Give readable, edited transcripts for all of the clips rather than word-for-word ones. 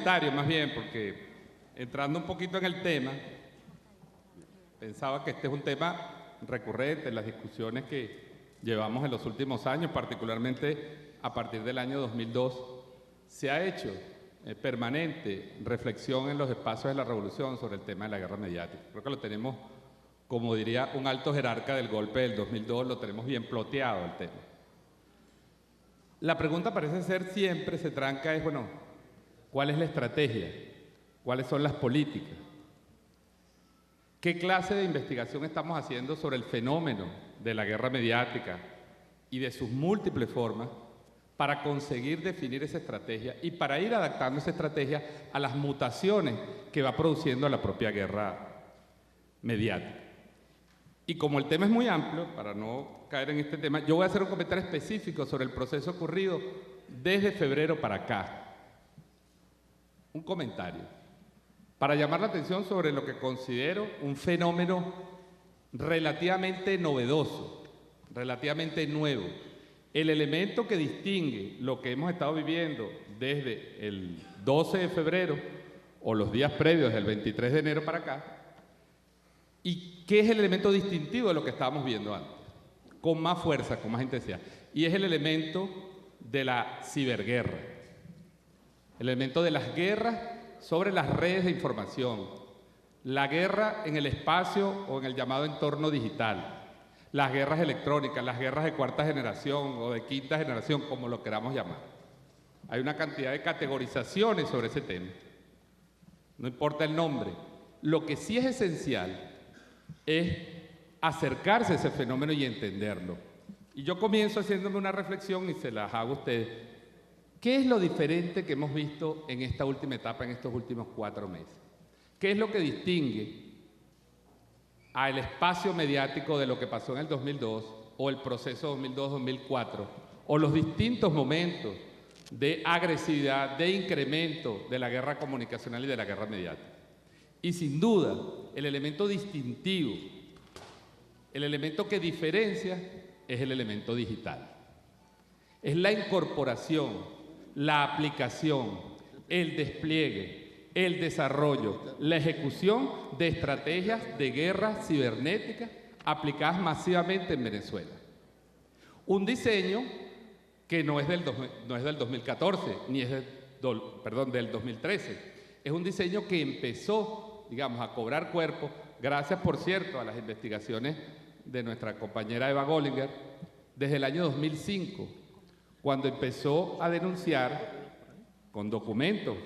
comentario más bien, porque entrando un poquito en el tema, pensaba que este es un tema recurrente en las discusiones que llevamos en los últimos años, particularmente a partir del año 2002, se ha hecho permanente reflexión en los espacios de la revolución sobre el tema de la guerra mediática. Creo que lo tenemos, como diría un alto jerarca del golpe del 2002, lo tenemos bien ploteado el tema. La pregunta parece ser siempre, se tranca, es, bueno, ¿cuál es la estrategia? ¿Cuáles son las políticas? ¿Qué clase de investigación estamos haciendo sobre el fenómeno de la guerra mediática y de sus múltiples formas para conseguir definir esa estrategia y para ir adaptando esa estrategia a las mutaciones que va produciendo la propia guerra mediática? Y como el tema es muy amplio, para no caer en este tema, yo voy a hacer un comentario específico sobre el proceso ocurrido desde febrero para acá. Un comentario para llamar la atención sobre lo que considero un fenómeno relativamente novedoso, relativamente nuevo. El elemento que distingue lo que hemos estado viviendo desde el 12 de febrero o los días previos del 23 de enero para acá, y qué es el elemento distintivo de lo que estábamos viendo antes, con más fuerza, con más intensidad, y es el elemento de la ciberguerra, el elemento de las guerras sobre las redes de información, la guerra en el espacio o en el llamado entorno digital, las guerras electrónicas, las guerras de cuarta generación o de quinta generación, como lo queramos llamar. Hay una cantidad de categorizaciones sobre ese tema. No importa el nombre. Lo que sí es esencial es acercarse a ese fenómeno y entenderlo. Y yo comienzo haciéndome una reflexión y se las hago a ustedes. ¿Qué es lo diferente que hemos visto en esta última etapa, en estos últimos 4 meses? ¿Qué es lo que distingue al espacio mediático de lo que pasó en el 2002 o el proceso 2002-2004 o los distintos momentos de agresividad, de incremento de la guerra comunicacional y de la guerra mediática? Y sin duda, el elemento distintivo, el elemento que diferencia es el elemento digital. Es la incorporación, la aplicación, el despliegue, el desarrollo, la ejecución de estrategias de guerra cibernética aplicadas masivamente en Venezuela. Un diseño que no es del 2014, ni es del 2013. Es un diseño que empezó, digamos, a cobrar cuerpo, gracias, por cierto, a las investigaciones de nuestra compañera Eva Gollinger, desde el año 2005, cuando empezó a denunciar con documentos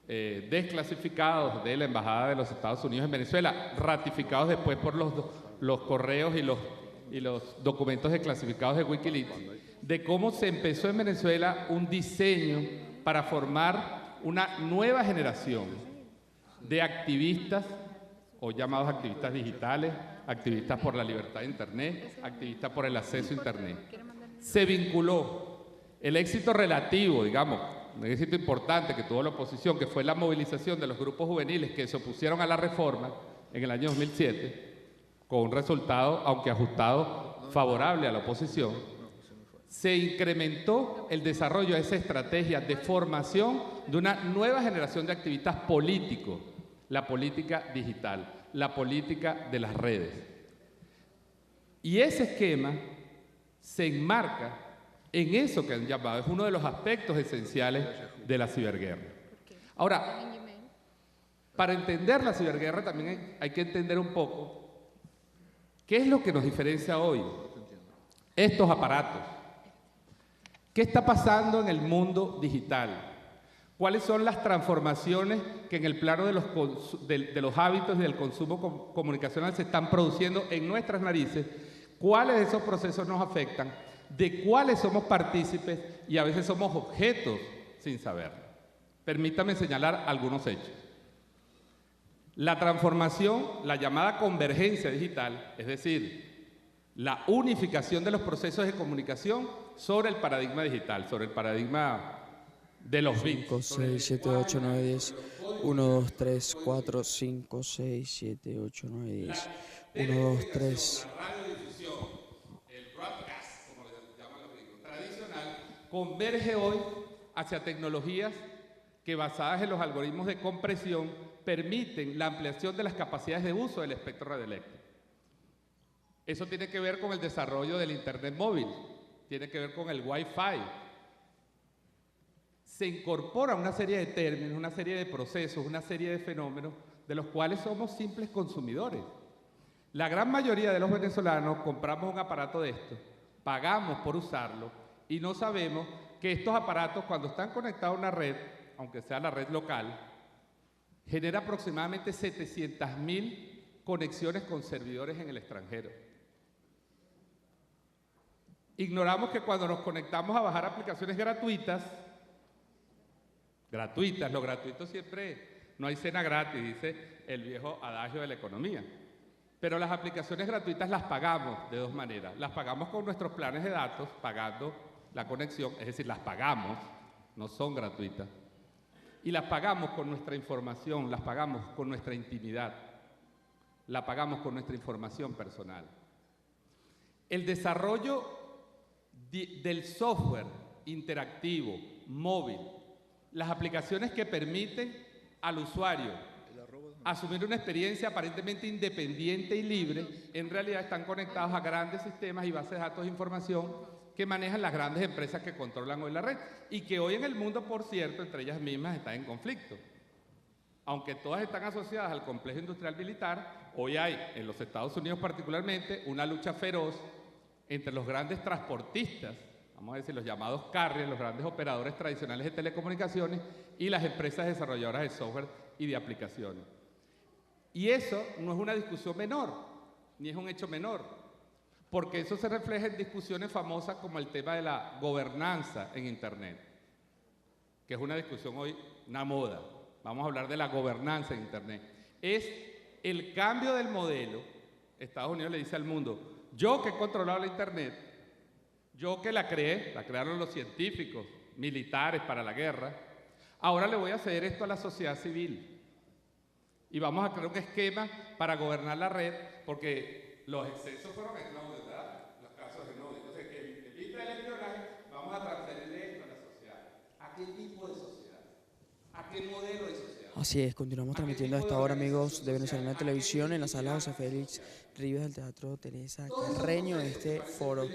desclasificados de la Embajada de los Estados Unidos en Venezuela, ratificados después por los correos y los documentos desclasificados de Wikileaks, de cómo se empezó en Venezuela un diseño para formar una nueva generación de activistas, o llamados activistas digitales, activistas por la libertad de Internet, activistas por el acceso a Internet. Se vinculó el éxito relativo, digamos, un éxito importante que tuvo la oposición, que fue la movilización de los grupos juveniles que se opusieron a la reforma en el año 2007, con un resultado, aunque ajustado, favorable a la oposición. Se incrementó el desarrollo de esa estrategia de formación de una nueva generación de activistas políticos, la política digital, la política de las redes. Y ese esquema se enmarca en eso que han llamado, es uno de los aspectos esenciales de la ciberguerra. Ahora, para entender la ciberguerra también hay que entender un poco qué es lo que nos diferencia hoy, estos aparatos. ¿Qué está pasando en el mundo digital? ¿Cuáles son las transformaciones que en el plano de los hábitos y del consumo comunicacional se están produciendo en nuestras narices? ¿Cuáles de esos procesos nos afectan? ¿De cuáles somos partícipes? Y a veces somos objetos sin saberlo. Permítame señalar algunos hechos. La transformación, la llamada convergencia digital, es decir, la unificación de los procesos de comunicación sobre el paradigma digital, sobre el paradigma de los bits. 5, 6, 7, 8, 9, 10. 1, 2, 3, 4, 5, 6, 7, 8, 9, 10. 1, 2, 3. La radiodifusión, el broadcast, como le llaman los gringos, tradicional, converge hoy hacia tecnologías que basadas en los algoritmos de compresión permiten la ampliación de las capacidades de uso del espectro radioeléctrico. Eso tiene que ver con el desarrollo del Internet móvil, tiene que ver con el Wi-Fi. Se incorpora una serie de términos, una serie de procesos, una serie de fenómenos de los cuales somos simples consumidores. La gran mayoría de los venezolanos compramos un aparato de estos, pagamos por usarlo y no sabemos que estos aparatos, cuando están conectados a una red, aunque sea la red local, genera aproximadamente 700.000 conexiones con servidores en el extranjero. Ignoramos que cuando nos conectamos a bajar aplicaciones gratuitas, lo gratuito siempre, no hay cena gratis, dice el viejo adagio de la economía. Pero las aplicaciones gratuitas las pagamos de dos maneras. Las pagamos con nuestros planes de datos, pagando la conexión, es decir, las pagamos, no son gratuitas. Y las pagamos con nuestra información, las pagamos con nuestra intimidad, la pagamos con nuestra información personal. El desarrollo del software interactivo, móvil, las aplicaciones que permiten al usuario asumir una experiencia aparentemente independiente y libre, en realidad están conectados a grandes sistemas y bases de datos de información que manejan las grandes empresas que controlan hoy la red y que hoy en el mundo, por cierto, entre ellas mismas están en conflicto. Aunque todas están asociadas al complejo industrial militar, hoy hay, en los Estados Unidos particularmente, una lucha feroz entre los grandes transportistas, vamos a decir los llamados carriers, los grandes operadores tradicionales de telecomunicaciones y las empresas desarrolladoras de software y de aplicaciones. Y eso no es una discusión menor, ni es un hecho menor, porque eso se refleja en discusiones famosas como el tema de la gobernanza en Internet, que es una discusión hoy, una moda. Vamos a hablar de la gobernanza en Internet. Es el cambio del modelo. Estados Unidos le dice al mundo, yo que he controlado la Internet, yo que la creé, la crearon los científicos, militares para la guerra, ahora le voy a ceder esto a la sociedad civil. Y vamos a crear un esquema para gobernar la red, porque los excesos fueron enormes, ¿verdad? Los casos enormes. Entonces, el libre del espionaje, vamos a transferirle esto a la sociedad. ¿A qué tipo de sociedad? ¿A qué modelo de sociedad? Así es, continuamos transmitiendo a esta hora, amigos de Venezolana Televisión, en la sala José Félix Ríos del Teatro Teresa Carreño, en este foro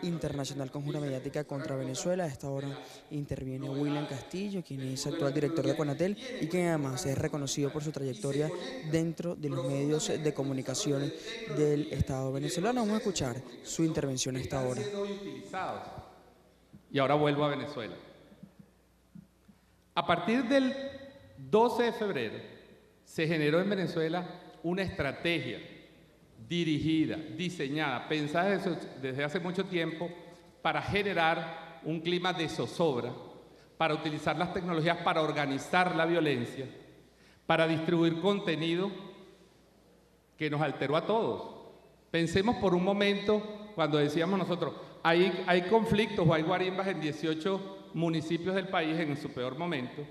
internacional Conjura Mediática contra Venezuela. A esta hora interviene William Castillo, quien es actual director de Conatel y quien además es reconocido por su trayectoria dentro de los medios de comunicación del Estado venezolano. Vamos a escuchar su intervención a esta hora. Y ahora vuelvo a Venezuela. A partir del 12 de febrero se generó en Venezuela una estrategia dirigida, diseñada, pensada desde hace mucho tiempo para generar un clima de zozobra, para utilizar las tecnologías para organizar la violencia, para distribuir contenido que nos alteró a todos. Pensemos por un momento cuando decíamos nosotros, hay conflictos o hay guarimbas en 18 municipios del país en su peor momento.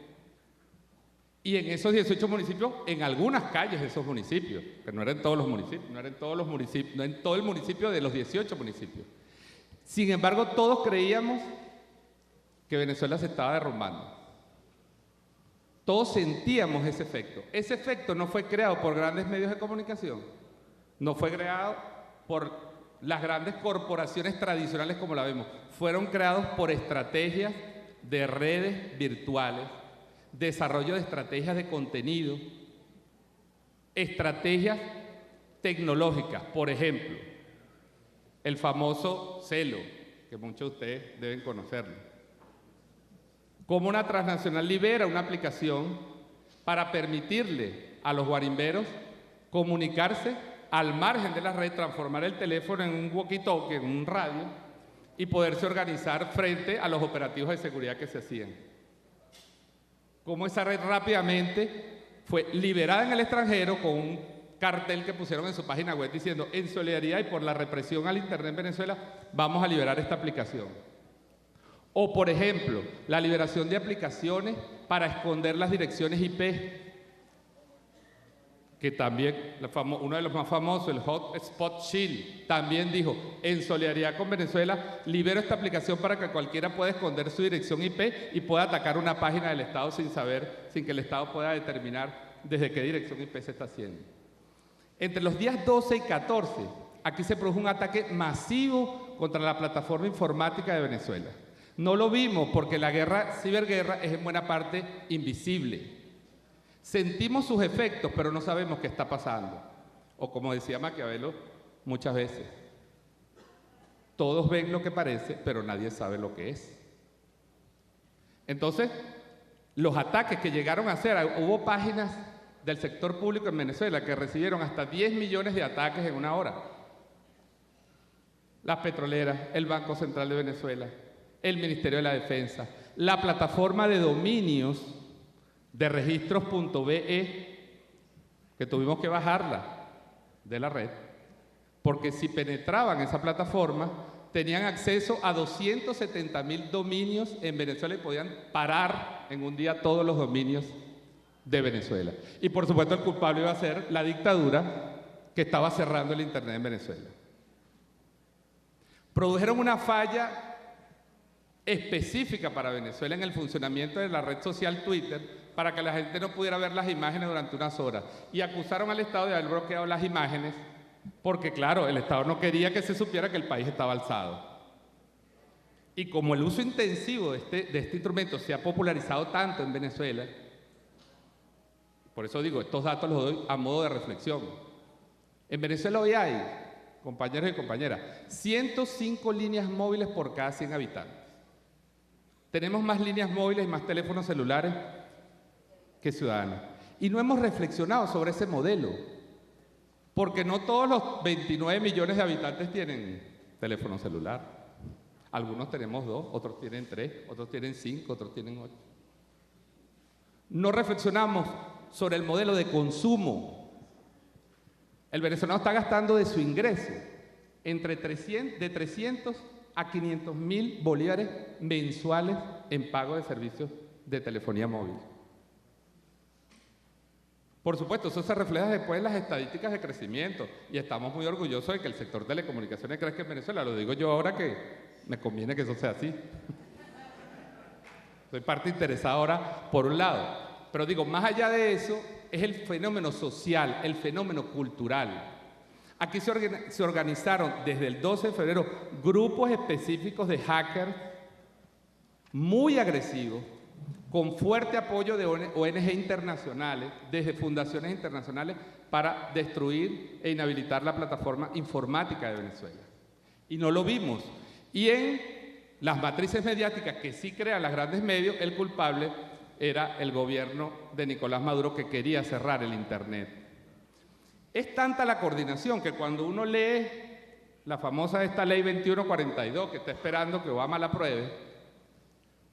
Y en esos 18 municipios, en algunas calles de esos municipios, que no eran todos los municipios, no en todo el municipio de los 18 municipios. Sin embargo, todos creíamos que Venezuela se estaba derrumbando. Todos sentíamos ese efecto. Ese efecto no fue creado por grandes medios de comunicación, no fue creado por las grandes corporaciones tradicionales como la vemos. Fueron creados por estrategias de redes virtuales, desarrollo de estrategias de contenido, estrategias tecnológicas, por ejemplo, el famoso Celo, que muchos de ustedes deben conocerlo. Como una transnacional libera una aplicación para permitirle a los guarimberos comunicarse al margen de la red, transformar el teléfono en un walkie-talkie, en un radio, y poderse organizar frente a los operativos de seguridad que se hacían. Como esa red rápidamente fue liberada en el extranjero con un cartel que pusieron en su página web diciendo, en solidaridad y por la represión al Internet en Venezuela, vamos a liberar esta aplicación. O, por ejemplo, la liberación de aplicaciones para esconder las direcciones IP. que también, uno de los más famosos, el Hotspot Shield, también dijo, en solidaridad con Venezuela, libero esta aplicación para que cualquiera pueda esconder su dirección IP y pueda atacar una página del Estado sin que el Estado pueda determinar desde qué dirección IP se está haciendo. Entre los días 12 y 14, aquí se produjo un ataque masivo contra la plataforma informática de Venezuela. No lo vimos porque la ciberguerra es en buena parte invisible. Sentimos sus efectos, pero no sabemos qué está pasando. O como decía Maquiavelo muchas veces, todos ven lo que parece, pero nadie sabe lo que es. Entonces, los ataques que llegaron a hacer, hubo páginas del sector público en Venezuela que recibieron hasta 10 millones de ataques en una hora. Las petroleras, el Banco Central de Venezuela, el Ministerio de la Defensa, la plataforma de dominios de registros.be, que tuvimos que bajarla de la red, porque si penetraban esa plataforma, tenían acceso a 270.000 dominios en Venezuela y podían parar en un día todos los dominios de Venezuela. Y por supuesto el culpable iba a ser la dictadura que estaba cerrando el internet en Venezuela. Produjeron una falla específica para Venezuela en el funcionamiento de la red social Twitter para que la gente no pudiera ver las imágenes durante unas horas. Y acusaron al Estado de haber bloqueado las imágenes porque, claro, el Estado no quería que se supiera que el país estaba alzado. Y como el uso intensivo de este instrumento se ha popularizado tanto en Venezuela, por eso digo, estos datos los doy a modo de reflexión. En Venezuela hoy hay, compañeros y compañeras, 105 líneas móviles por cada 100 habitantes. Tenemos más líneas móviles y más teléfonos celulares que ciudadanos. Y no hemos reflexionado sobre ese modelo, porque no todos los 29 millones de habitantes tienen teléfono celular. Algunos tenemos 2, otros tienen 3, otros tienen 5, otros tienen 8. No reflexionamos sobre el modelo de consumo. El venezolano está gastando de su ingreso de 300 a 500.000 bolívares mensuales en pago de servicios de telefonía móvil. Por supuesto, eso se refleja después en las estadísticas de crecimiento y estamos muy orgullosos de que el sector de telecomunicaciones crezca en Venezuela. Lo digo yo ahora que me conviene que eso sea así. Soy parte interesada ahora por un lado. Pero digo, más allá de eso, es el fenómeno social, el fenómeno cultural. Aquí se organizaron desde el 12 de febrero grupos específicos de hackers muy agresivos, con fuerte apoyo de ONG internacionales, desde fundaciones internacionales, para destruir e inhabilitar la plataforma informática de Venezuela. Y no lo vimos. Y en las matrices mediáticas que sí crean los grandes medios, el culpable era el gobierno de Nicolás Maduro, que quería cerrar el internet. Es tanta la coordinación que cuando uno lee la famosa esta ley 2142, que está esperando que Obama la apruebe,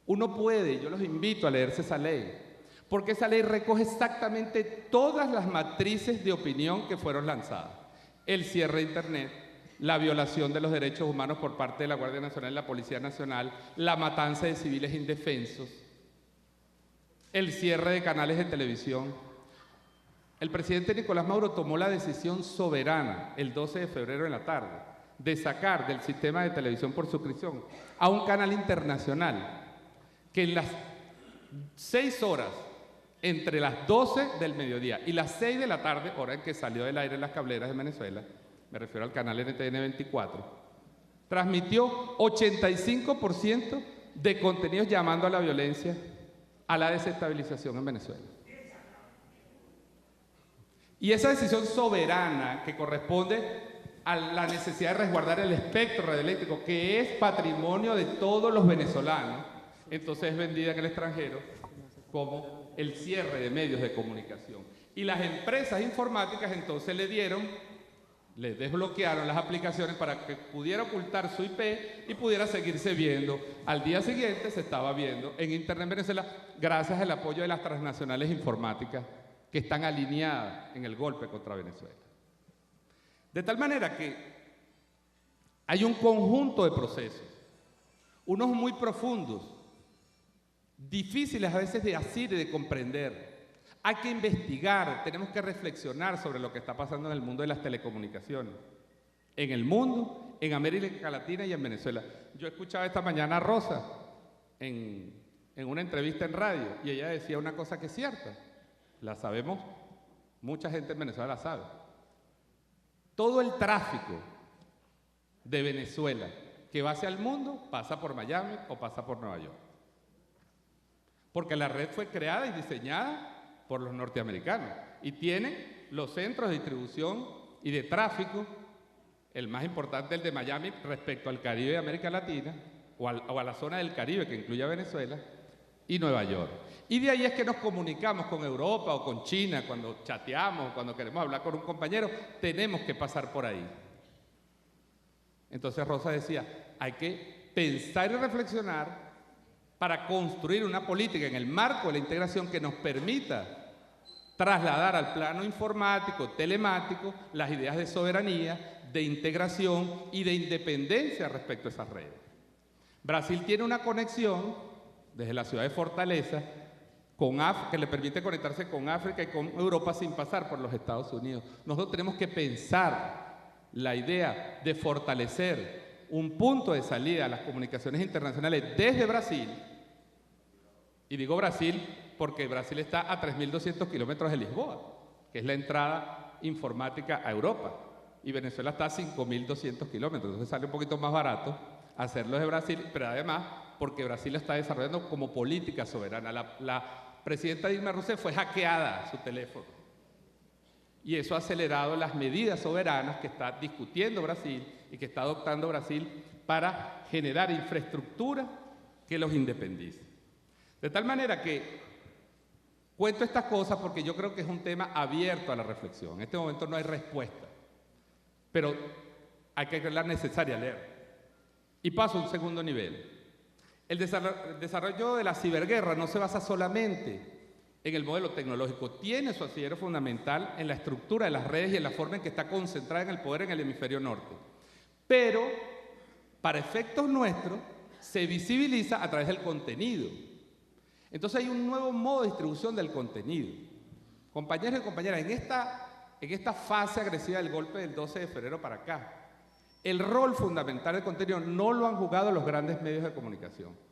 uno puede, yo los invito a leerse esa ley, porque esa ley recoge exactamente todas las matrices de opinión que fueron lanzadas. El cierre de internet, la violación de los derechos humanos por parte de la Guardia Nacional y la Policía Nacional, la matanza de civiles indefensos, el cierre de canales de televisión. El presidente Nicolás Maduro tomó la decisión soberana el 12 de febrero en la tarde de sacar del sistema de televisión por suscripción a un canal internacional que en las 6 horas, entre las 12 del mediodía y las 6 de la tarde, hora en que salió del aire las cableras de Venezuela, me refiero al canal NTN 24, transmitió 85% de contenidos llamando a la violencia, a la desestabilización en Venezuela. Y esa decisión soberana que corresponde a la necesidad de resguardar el espectro radioeléctrico, que es patrimonio de todos los venezolanos, entonces es vendida en el extranjero como el cierre de medios de comunicación. Y las empresas informáticas entonces le desbloquearon las aplicaciones para que pudiera ocultar su IP y pudiera seguirse viendo. Al día siguiente se estaba viendo en Internet en Venezuela gracias al apoyo de las transnacionales informáticas que están alineadas en el golpe contra Venezuela. De tal manera que hay un conjunto de procesos, unos muy profundos, difíciles a veces de asir y de comprender, Hay que investigar, tenemos que reflexionar sobre lo que está pasando en el mundo de las telecomunicaciones. En el mundo, en América Latina y en Venezuela. Yo escuchaba esta mañana a Rosa en una entrevista en radio y ella decía una cosa que es cierta. La sabemos, mucha gente en Venezuela la sabe. Todo el tráfico de Venezuela que va hacia el mundo pasa por Miami o pasa por Nueva York. Porque la red fue creada y diseñada por los norteamericanos y tienen los centros de distribución y de tráfico, el más importante el de Miami respecto al Caribe de América Latina o a la zona del Caribe que incluye a Venezuela y Nueva York. Y de ahí es que nos comunicamos con Europa o con China cuando chateamos, cuando queremos hablar con un compañero, tenemos que pasar por ahí. Entonces Rosa decía, hay que pensar y reflexionar para construir una política en el marco de la integración que nos permita trasladar al plano informático, telemático, las ideas de soberanía, de integración y de independencia respecto a esas redes. Brasil tiene una conexión desde la ciudad de Fortaleza que le permite conectarse con África y con Europa sin pasar por los Estados Unidos. Nosotros tenemos que pensar la idea de fortalecer un punto de salida a las comunicaciones internacionales desde Brasil, y digo Brasil porque Brasil está a 3.200 kilómetros de Lisboa, que es la entrada informática a Europa, y Venezuela está a 5.200 kilómetros, entonces sale un poquito más barato hacerlo de Brasil, pero además porque Brasil lo está desarrollando como política soberana. La presidenta Dilma Rousseff fue hackeada su teléfono, y eso ha acelerado las medidas soberanas que está discutiendo Brasil y que está adoptando Brasil para generar infraestructura que los independice. De tal manera que cuento estas cosas porque yo creo que es un tema abierto a la reflexión. En este momento no hay respuesta, pero hay que creer la necesaria leer. Y paso a un segundo nivel. El desarrollo de la ciberguerra no se basa solamente en el modelo tecnológico, tiene su asidero fundamental en la estructura de las redes y en la forma en que está concentrada en el poder en el hemisferio norte. Pero, para efectos nuestros, se visibiliza a través del contenido. Entonces hay un nuevo modo de distribución del contenido. Compañeros y compañeras, en esta fase agresiva del golpe del 12 de febrero para acá, el rol fundamental del contenido no lo han jugado los grandes medios de comunicación.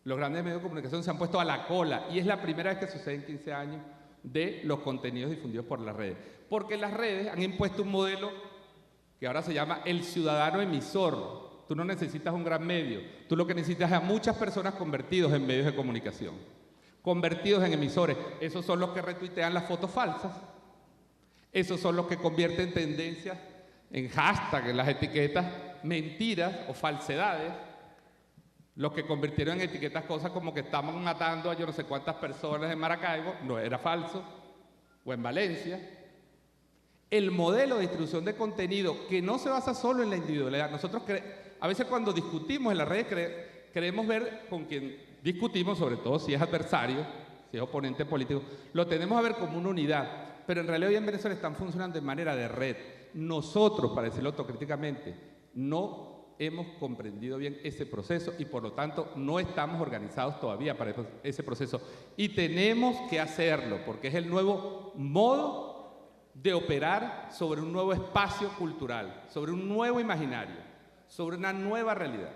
Los grandes medios de comunicación se han puesto a la cola y es la primera vez que sucede en 15 años de los contenidos difundidos por las redes. Porque las redes han impuesto un modelo que ahora se llama el ciudadano emisor. Tú no necesitas un gran medio, tú lo que necesitas es a muchas personas convertidos en medios de comunicación, convertidos en emisores. Esos son los que retuitean las fotos falsas, esos son los que convierten tendencias en hashtag, en las etiquetas, mentiras o falsedades, los que convirtieron en etiquetas cosas como que estamos matando a yo no sé cuántas personas en Maracaibo, no era falso, o en Valencia. El modelo de distribución de contenido que no se basa solo en la individualidad. Nosotros a veces cuando discutimos en las redes queremos ver con quien discutimos, sobre todo si es adversario, si es oponente político, lo tenemos a ver como una unidad, pero en realidad hoy en Venezuela están funcionando de manera de red. Nosotros, para decirlo autocríticamente, no hemos comprendido bien ese proceso y por lo tanto no estamos organizados todavía para ese proceso. Y tenemos que hacerlo porque es el nuevo modo de operar sobre un nuevo espacio cultural, sobre un nuevo imaginario, sobre una nueva realidad.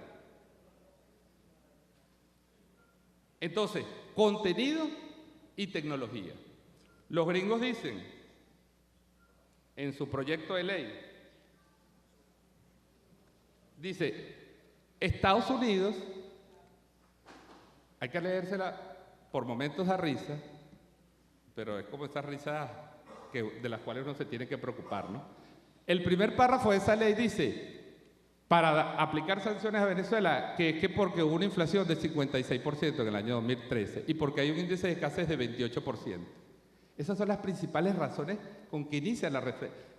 Entonces, contenido y tecnología. Los gringos dicen en su proyecto de ley, dice, Estados Unidos, hay que leérsela, por momentos da risa, pero es como esas risas de las cuales uno se tiene que preocupar, ¿no? El primer párrafo de esa ley dice, para aplicar sanciones a Venezuela, que porque hubo una inflación de 56% en el año 2013 y porque hay un índice de escasez de 28%. Esas son las principales razones con que inicia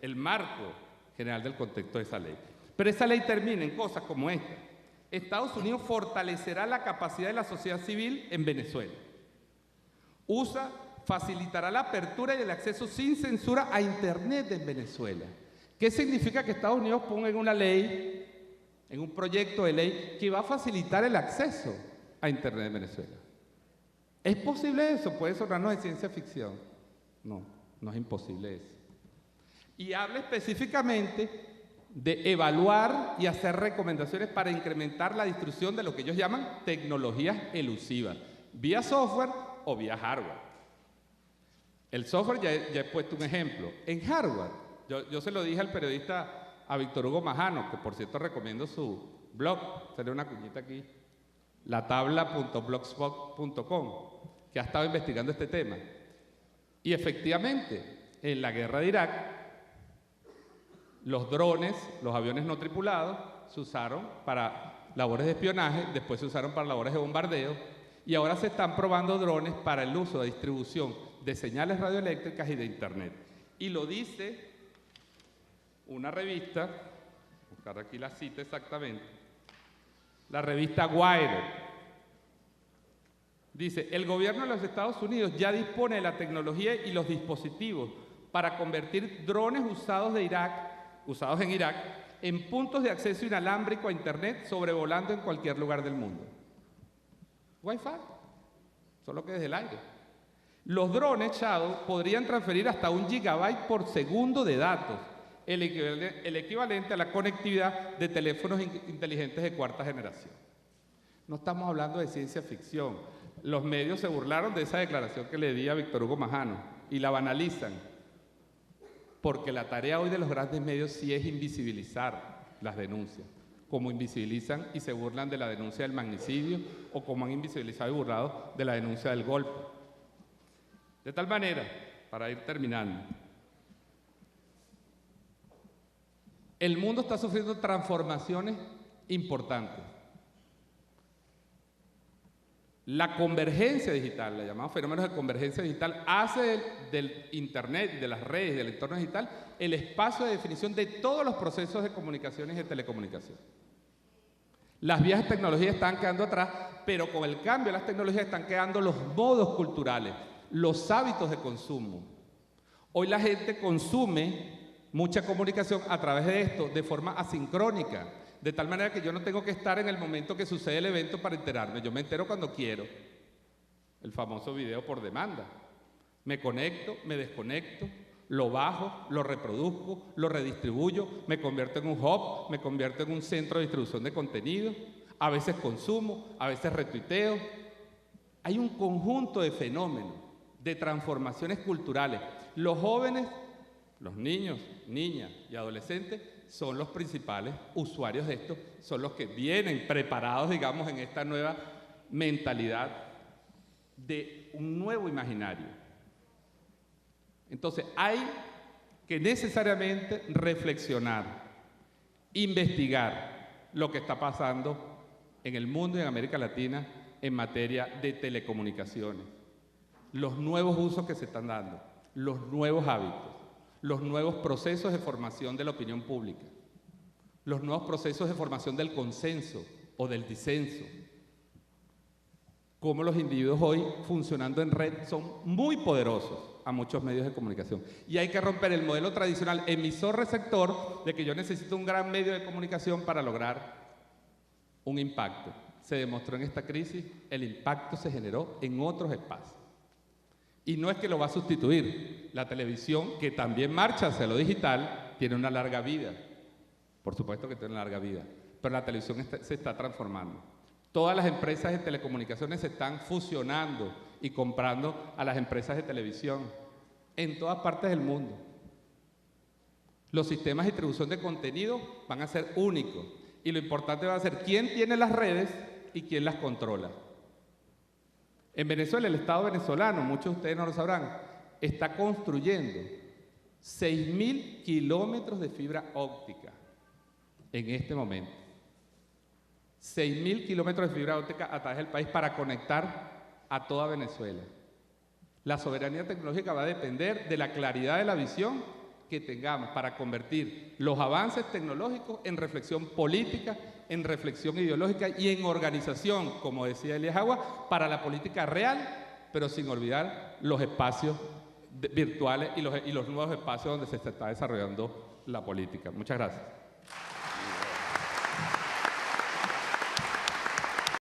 el marco general del contexto de esa ley. Pero esa ley termina en cosas como esta. Estados Unidos fortalecerá la capacidad de la sociedad civil en Venezuela. USA facilitará la apertura y el acceso sin censura a Internet en Venezuela. ¿Qué significa que Estados Unidos ponga en una ley, en un proyecto de ley, que va a facilitar el acceso a Internet en Venezuela? ¿Es posible eso? Puede sonarnos de ciencia ficción. no es imposible eso. Y habla específicamente de evaluar y hacer recomendaciones para incrementar la distribución de lo que ellos llaman tecnologías elusivas, vía software o vía hardware. El software, ya he puesto un ejemplo. En hardware, yo se lo dije al periodista, a Víctor Hugo Majano, que por cierto recomiendo su blog, sale una cuñita aquí, latabla.blogspot.com, que ha estado investigando este tema. Y efectivamente, en la guerra de Irak, los drones, los aviones no tripulados, se usaron para labores de espionaje, después se usaron para labores de bombardeo, y ahora se están probando drones para el uso de distribución de señales radioeléctricas y de Internet. Y lo dice una revista, buscar aquí la cita exactamente, la revista Wired. Dice, el gobierno de los Estados Unidos ya dispone de la tecnología y los dispositivos para convertir drones usados en Irak en puntos de acceso inalámbrico a Internet sobrevolando en cualquier lugar del mundo. Wi-Fi, solo que desde el aire. Los drones Shadow podrían transferir hasta 1 GB por segundo de datos, el equivalente a la conectividad de teléfonos inteligentes de cuarta generación. No estamos hablando de ciencia ficción. Los medios se burlaron de esa declaración que le di a Víctor Hugo Majano y la banalizan, porque la tarea hoy de los grandes medios sí es invisibilizar las denuncias, como invisibilizan y se burlan de la denuncia del magnicidio o como han invisibilizado y burlado de la denuncia del golpe. De tal manera, para ir terminando, el mundo está sufriendo transformaciones importantes. La convergencia digital, la llamamos fenómenos de convergencia digital, hace del Internet, de las redes, del entorno digital, el espacio de definición de todos los procesos de comunicaciones y de telecomunicación. Las viejas tecnologías están quedando atrás, pero con el cambio de las tecnologías están quedando los modos culturales, los hábitos de consumo. Hoy la gente consume mucha comunicación a través de esto de forma asincrónica, de tal manera que yo no tengo que estar en el momento que sucede el evento para enterarme. Yo me entero cuando quiero. El famoso video por demanda. Me conecto, me desconecto, lo bajo, lo reproduzco, lo redistribuyo, me convierto en un hub, me convierto en un centro de distribución de contenido. A veces consumo, a veces retuiteo. Hay un conjunto de fenómenos, de transformaciones culturales. Los jóvenes, los niños, niñas y adolescentes son los principales usuarios de esto, son los que vienen preparados, digamos, en esta nueva mentalidad de un nuevo imaginario. Entonces, hay que necesariamente reflexionar, investigar lo que está pasando en el mundo y en América Latina en materia de telecomunicaciones, los nuevos usos que se están dando, los nuevos hábitos, los nuevos procesos de formación de la opinión pública, los nuevos procesos de formación del consenso o del disenso, cómo los individuos hoy funcionando en red son muy poderosos a muchos medios de comunicación. Y hay que romper el modelo tradicional emisor-receptor de que yo necesito un gran medio de comunicación para lograr un impacto. Se demostró en esta crisis, el impacto se generó en otros espacios. Y no es que lo va a sustituir. La televisión, que también marcha hacia lo digital, tiene una larga vida. Por supuesto que tiene una larga vida. Pero la televisión se está transformando. Todas las empresas de telecomunicaciones se están fusionando y comprando a las empresas de televisión en todas partes del mundo. Los sistemas de distribución de contenido van a ser únicos. Y lo importante va a ser quién tiene las redes y quién las controla. En Venezuela, el Estado venezolano, muchos de ustedes no lo sabrán, está construyendo 6.000 kilómetros de fibra óptica en este momento. 6.000 kilómetros de fibra óptica a través del país para conectar a toda Venezuela. La soberanía tecnológica va a depender de la claridad de la visión que tengamos para convertir los avances tecnológicos en reflexión política, en reflexión ideológica y en organización, como decía Elías Agua, para la política real, pero sin olvidar los espacios virtuales y los nuevos espacios donde se está desarrollando la política. Muchas gracias.